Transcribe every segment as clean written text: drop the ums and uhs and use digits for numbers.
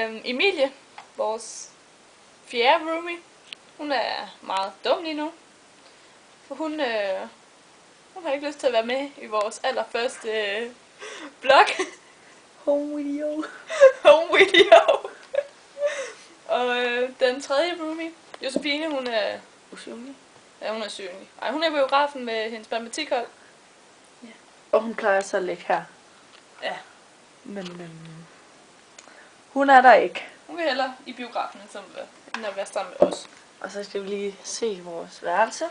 Emilie, vores fjerde roomie, hun er meget dum lige nu. For hun har ikke lyst til at være med i vores allerførste vlog. Home video. Home video. Og den tredje roomie, Josefine, hun er Usynlig. Ja, hun er synlig. Ej, hun er i biografen med hendes matematikhold. Ja. Og hun plejer så at ligge her. Ja. Men hun er der ikke. Hun vil hellere i biografen, end at være sammen med os. Og så skal vi lige se vores værelse.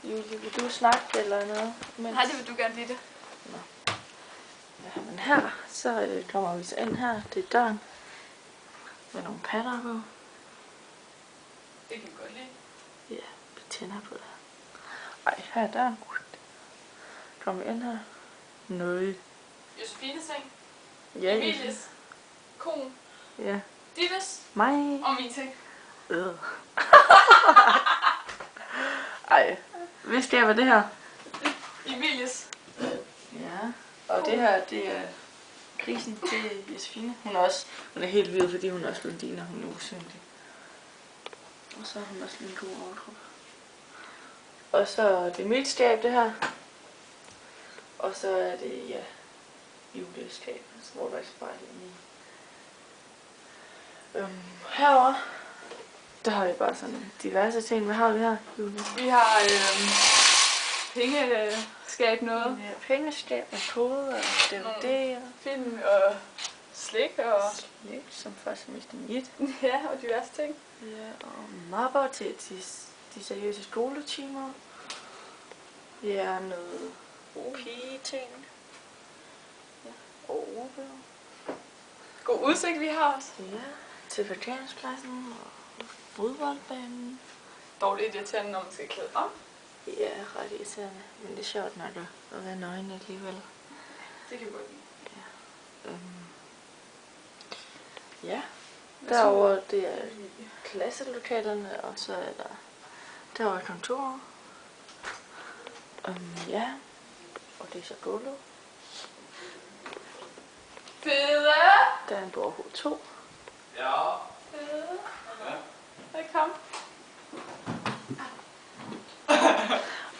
Julie, vil du snakke eller noget? Nej, det vil du gerne lide det. Nå. Ja, men her, så kommer vi så ind her. Det er døren. Med nogle patter på. Det kan vi godt lide. Ja, vi tænder på det. Ej, her er døren. Kommer vi ind her. Nøj. Josefines seng. Ja, Emilies. Kon. ja. Dittes. Mig. Og min ting. Ej, vidste jeg, hvad det her? Emilies. Ja, og det her, det er grisen til Josefine. Hun er helt hvid, fordi hun er også blondine, og hun er usynlig. Og så har hun også lige en god overkrop. Og så er det mit skab, det her. Og så er det, ja, juleskab, altså, hvor der er spejl i. Herovre, der har vi bare sådan diverse ting. Hvad har vi her, Julie? Vi har pengeskab noget. Ja, pengeskab og kode og DVD'er. Film og slik og... Slik, som først er mest mit. Ja, og diverse ting. Ja, og mapper til de seriøse skoletimer. Ja, noget pige-ting. Ja, og ordbøger. God udsigt vi har også. Ja, til parkeringspladsen og fodboldbanen. Dårligt irriterende, når man skal klæde om. Ja, ret irriterende. Men det er sjovt nok at være nøgen alligevel. Det kan vi godt lide. Ja, derovre det er klasselokalerne, og så er derovre kontoret. Ja, og det er så gulvet. Fede! Der er en bord H2. Ja. Fede. Ja. Kom.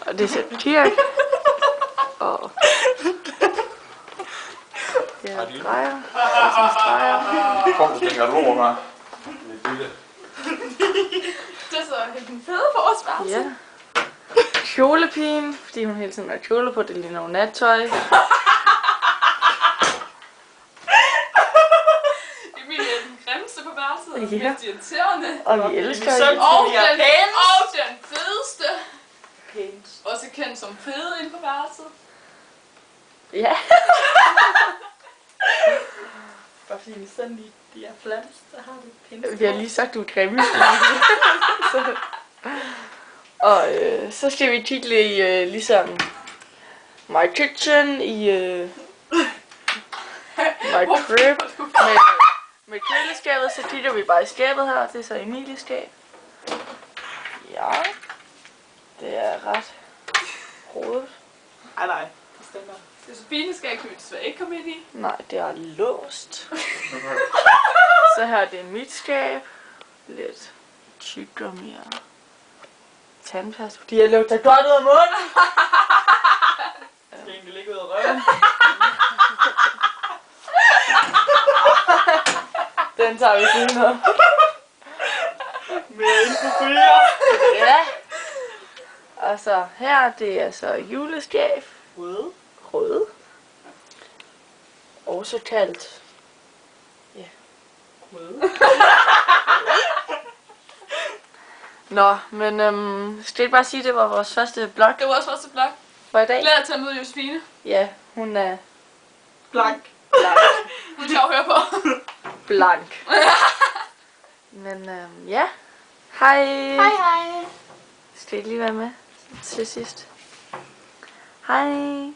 Og det er så Dirk. Og ja, drejer. Og så streger. Kom, du tænker lort, hva'? Det er så helt fede på vores værelse. Ja. Kjolepigen, fordi hun hele tiden har kjole på, det ligner noget nattøj. Emilie er den grimmeste på værelset, og Ja. mest irriterende. Og vi elsker Og hende. den fedeste. Pænt. Også kendt som fede inde på værelset. Ja. Bare fordi vi sådan lige de er flats, så har vi pænt. Vi har lige sagt, du er grimme. Så. Og så skal vi kigge i ligesom My Kitchen, i My Crib. Med køleskabet, så kigger vi bare i skabet her. Det er så Emilies skab. Ja. Det er ret rodet. Nej, det stemmer. Josefine skal kan vi desværre ikke komme ind i. Nej, det er låst. Så her er det mit skab. Lidt tyggegummi og tandpasta, fordi jeg lugter godt ud af munden. Skal egentlig ligge ud af røven. Den tager vi senere. Mere info følger. Ja. Og så her, det er så juleskab. Røde. Røde. Også kaldt. Ja. Røde. Nå, men skal jeg bare sige, det var vores første blog Det var også første blog. for i dag? Glæder til at møde Josefine. Ja, hun er Blank. blank. Hun er sjov at høre på. Blank. Men ja. Hej. Hej. Skal I lige være med til sidst? Hej.